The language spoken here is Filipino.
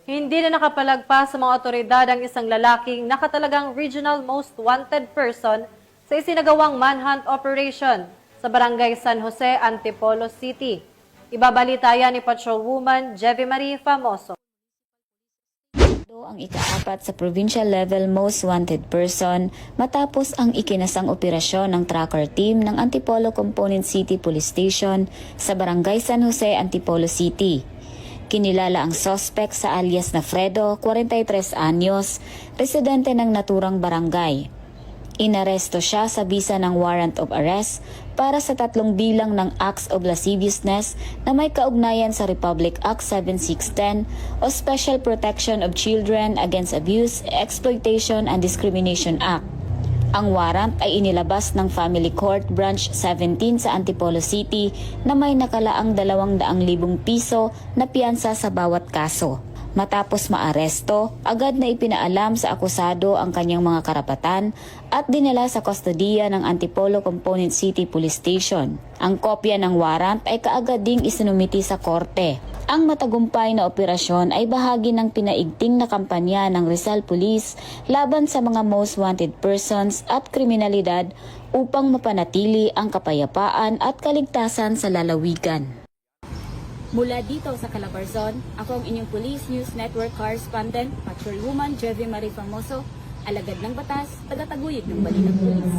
Hindi na nakapalagpas sa mga otoridad ang isang lalaking nakatalagang regional most wanted person sa isinagawang manhunt operation sa Barangay San Jose, Antipolo City. Ibabalita yan ni Patrolwoman Jevy Marie Famoso. Ang ika-4 sa provincial level most wanted person matapos ang ikinasang operasyon ng tracker team ng Antipolo Component City Police Station sa Barangay San Jose, Antipolo City. Kinilala ang suspect sa alias na Fredo, 43 anyos, residente ng naturang barangay. Inaresto siya sa bisa ng warrant of arrest para sa 3 bilang ng acts of lasciviousness na may kaugnayan sa Republic Act 7610 o Special Protection of Children Against Abuse, Exploitation and Discrimination Act. Ang warrant ay inilabas ng Family Court Branch 17 sa Antipolo City na may nakalaang 200,000 piso na piyansa sa bawat kaso. Matapos maaresto, agad na ipinaalam sa akusado ang kanyang mga karapatan at dinala sa kustodiya ng Antipolo Component City Police Station. Ang kopya ng warrant ay kaagad ding isinumiti sa korte. Ang matagumpay na operasyon ay bahagi ng pinaigting na kampanya ng Rizal Police laban sa mga most wanted persons at kriminalidad upang mapanatili ang kapayapaan at kaligtasan sa lalawigan. Mula dito sa Calabarzon, ako ang inyong Police News Network Correspondent, Patrolwoman Jevy Marie Famoso, alagad ng batas, tagataguyod ng Balilang Police.